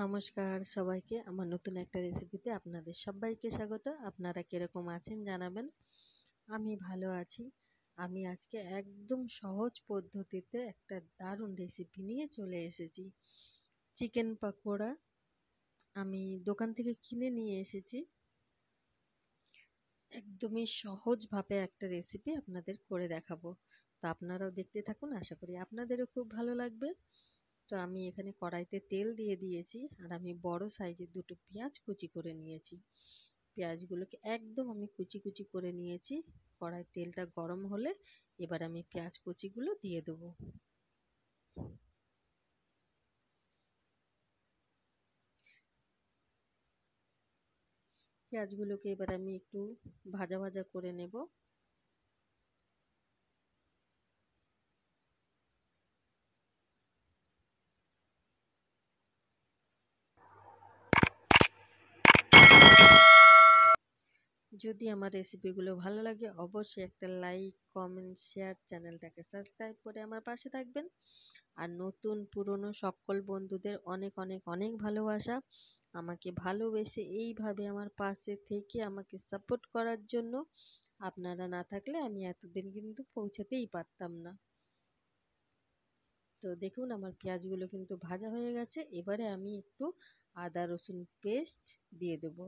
নমস্কার সবাইকে। আমার নতুন একটা রেসিপিতে আপনাদের সবাইকে স্বাগত। আপনারা কিরকম আছেন জানাবেন। আমি ভালো আছি। আমি আজকে একদম সহজ পদ্ধতিতে একটা দারুণ রেসিপি নিয়ে চলে এসেছি। চিকেন পকোড়া আমি দোকান থেকে কিনে নিয়ে এসেছি। একদমই সহজভাবে একটা রেসিপি আপনাদের করে দেখাবো। তো আপনারাও দেখতে থাকুন, আশা করি আপনাদেরও খুব ভালো লাগবে। তো আমি এখানে কড়াইতে তেল দিয়ে দিয়েছি, আর আমি বড় সাইজের দুটো পেঁয়াজ কুচি করে নিয়েছি। পেঁয়াজগুলোকে একদম আমি কুচি কুচি করে নিয়েছি। কড়াই তেলটা গরম হলে এবার আমি পেঁয়াজ কুচিগুলো দিয়ে দেবো। পেঁয়াজগুলোকে এবার আমি একটু ভাজা ভাজা করে নেব। যদি আমার রেসিপিগুলো ভালো লাগে অবশ্যই একটা লাইক, কমেন্ট, শেয়ার, চ্যানেলটাকে সাবস্ক্রাইব করে আমার পাশে থাকবেন। আর নতুন পুরনো সকল বন্ধুদের অনেক অনেক অনেক ভালোবাসা। আমাকে ভালোবেসে এইভাবে আমার পাশে থেকে আমাকে সাপোর্ট করার জন্য। আপনারা না থাকলে আমি এতদিন কিন্তু পৌঁছাতেই পারতাম না। তো দেখুন আমার পেঁয়াজগুলো কিন্তু ভাজা হয়ে গেছে। এবারে আমি একটু আদা রসুন পেস্ট দিয়ে দেব।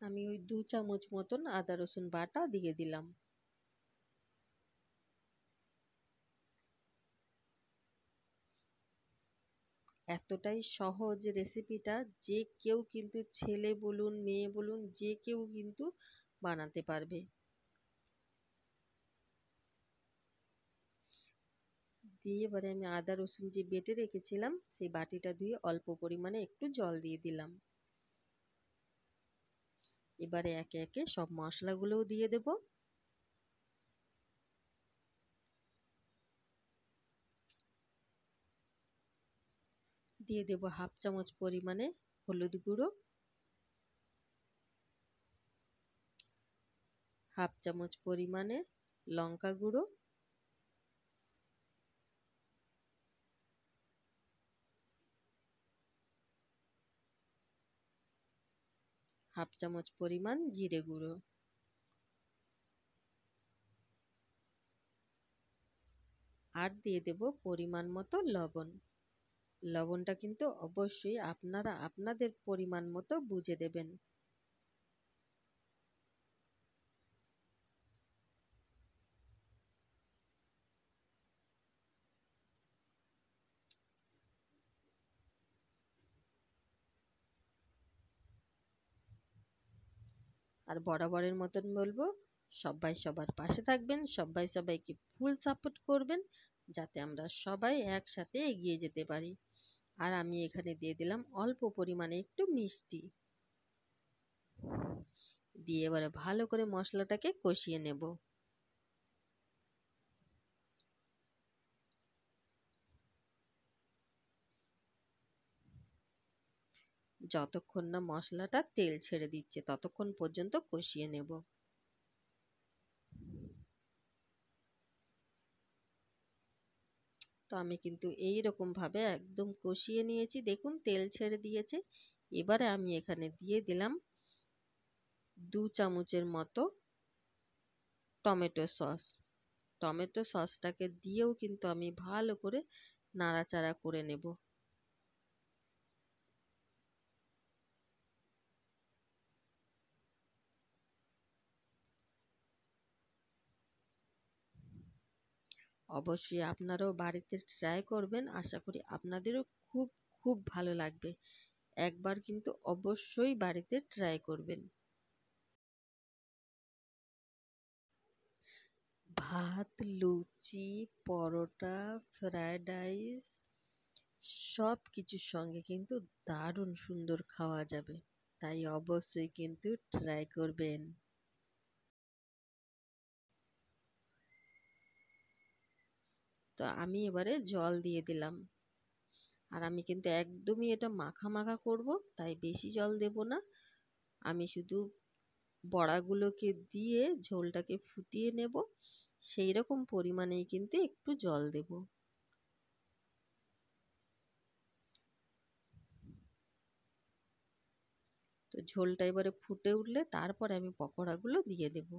আমি ওই 2 চামচ মতন আদা রসুন বাটা দিয়ে দিলাম। এতটাই সহজ রেসিপিটা, যে কেউ কিন্তু, ছেলে বলুন মেয়ে বলুন, যে কেউ কিন্তু বানাতে পারবে। দিয়ে এবারে আমি আদা রসুন যে বেটে রেখেছিলাম সেই বাটিটা ধুয়ে অল্প পরিমাণে একটু জল দিয়ে দিলাম। এবারে একে একে সব মশলাগুলোও দিয়ে দেব। দিয়ে দেব হাফ চামচ পরিমাণে হলুদ গুঁড়ো, হাফ চামচ পরিমাণে লঙ্কা গুঁড়ো, হাফ চামচ পরিমাণ জিরে গুঁড়ো, আর দিয়ে দেব পরিমাণ মতো লবণ। লবণটা কিন্তু অবশ্যই আপনারা আপনাদের পরিমাণ মতো বুঝে দেবেন। আর বরাবরের মতন বলবো, সবাই সবার পাশে থাকবেন, সবাই সবাইকে ফুল সাপোর্ট করবেন, যাতে আমরা সবাই একসাথে এগিয়ে যেতে পারি। আর আমি এখানে দিয়ে দিলাম অল্প পরিমাণে একটু মিষ্টি। দিয়ে এবারে ভালো করে মশলাটাকে কষিয়ে নেব। যতক্ষণ না মশলাটা তেল ছেড়ে দিচ্ছে ততক্ষণ পর্যন্ত কষিয়ে নেব। তো আমি কিন্তু এই রকম ভাবে একদম কষিয়ে নিয়েছি, দেখুন তেল ছেড়ে দিয়েছে। এবারে আমি এখানে দিয়ে দিলাম 2 চামচের মতো টমেটো সস। টমেটো সসটাকে দিয়েও কিন্তু আমি ভালো করে নাড়াচাড়া করে নেব। অবশ্যই আপনারাও বাড়িতে ট্রাই করবেন, আশা করি আপনাদেরও খুব খুব ভালো লাগবে। একবার কিন্তু অবশ্যই বাড়িতে ট্রাই করবেন। ভাত, লুচি, পরোটা, ফ্রায়েড রাইস সব কিছুর সঙ্গে কিন্তু দারুণ সুন্দর খাওয়া যাবে। তাই অবশ্যই কিন্তু ট্রাই করবেন। তো আমি এবারে জল দিয়ে দিলাম। আর আমি কিন্তু একদমই এটা মাখা মাখা করব, তাই বেশি জল দেব না। আমি শুধু বড়াগুলোকে দিয়ে ঝোলটাকে ফুটিয়ে নেব, সেই রকম পরিমাণেই কিন্তু একটু জল দেব। তো ঝোলটা এবারে ফুটে উঠলে তারপরে আমি পকোড়াগুলো দিয়ে দেব।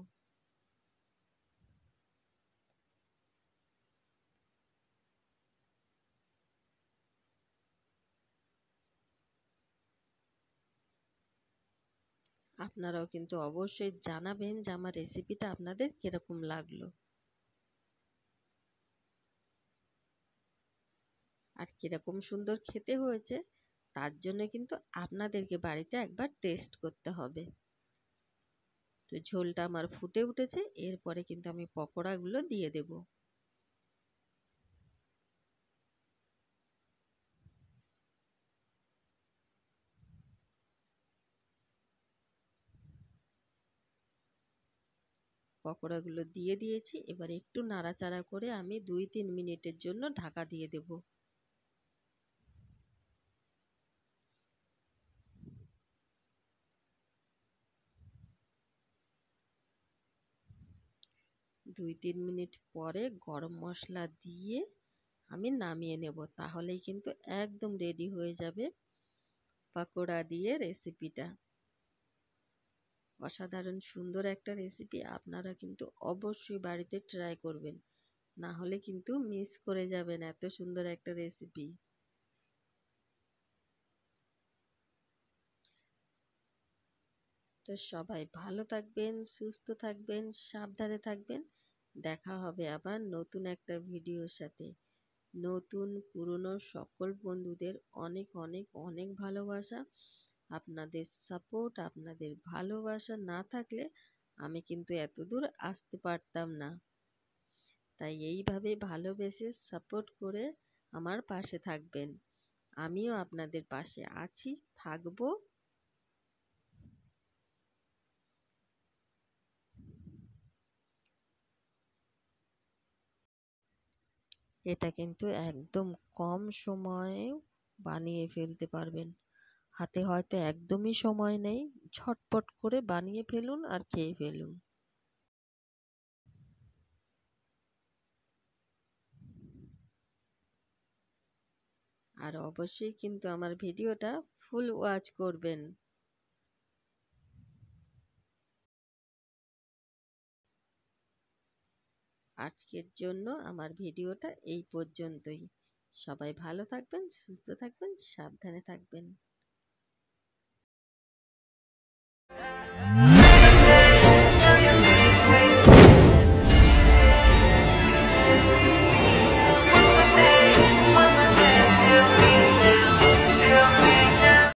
আপনারাও কিন্তু অবশ্যই জানাবেন যে আমার রেসিপিটা আপনাদের কিরকম লাগলো আর কিরকম সুন্দর খেতে হয়েছে। তার জন্য কিন্তু আপনাদেরকে বাড়িতে একবার টেস্ট করতে হবে। তো ঝোলটা আমার ফুটে উঠেছে, এরপরে কিন্তু আমি পকোড়াগুলো দিয়ে দেব। পকোড়াগুলো দিয়ে দিয়েছি, এবার একটু নাড়াচাড়া করে আমি 2-3 মিনিটের জন্য ঢাকা দিয়ে দেব। দুই তিন মিনিট পরে গরম মশলা দিয়ে আমি নামিয়ে নেব, তাহলেই কিন্তু একদম রেডি হয়ে যাবে পকোড়া দিয়ে রেসিপিটা। অসাধারণ সুন্দর একটা রেসিপি, আপনারা কিন্তু অবশ্যই বাড়িতে ট্রাই করবেন, না হলে কিন্তু মিস করে যাবেন এত সুন্দর একটা রেসিপি। তো সবাই ভালো থাকবেন, সুস্থ থাকবেন, সাবধানে থাকবেন। দেখা হবে আবার নতুন একটা ভিডিওর সাথে। নতুন পুরনো সকল বন্ধুদের অনেক অনেক অনেক ভালোবাসা। আপনাদের সাপোর্ট, আপনাদের ভালোবাসা না থাকলে আমি কিন্তু এতদূর আসতে পারতাম না। তাই এইভাবে ভালোবেসে সাপোর্ট করে আমার পাশে থাকবেন। আমিও আপনাদের পাশে আছি, থাকবো। এটা কিন্তু একদম কম সময়ে বানিয়ে ফেলতে পারবেন। হাতে হয়তো একদমই সময় নেই, ঝটপট করে বানিয়ে ফেলুন আর খেয়ে ফেলুন। আর অবশ্যই কিন্তু আমার ভিডিওটা ফুল ওয়াচ করবেন। আজকের জন্য আমার ভিডিওটা এই পর্যন্তই। সবাই ভালো থাকবেন, সুস্থ থাকবেন, সাবধানে থাকবেন।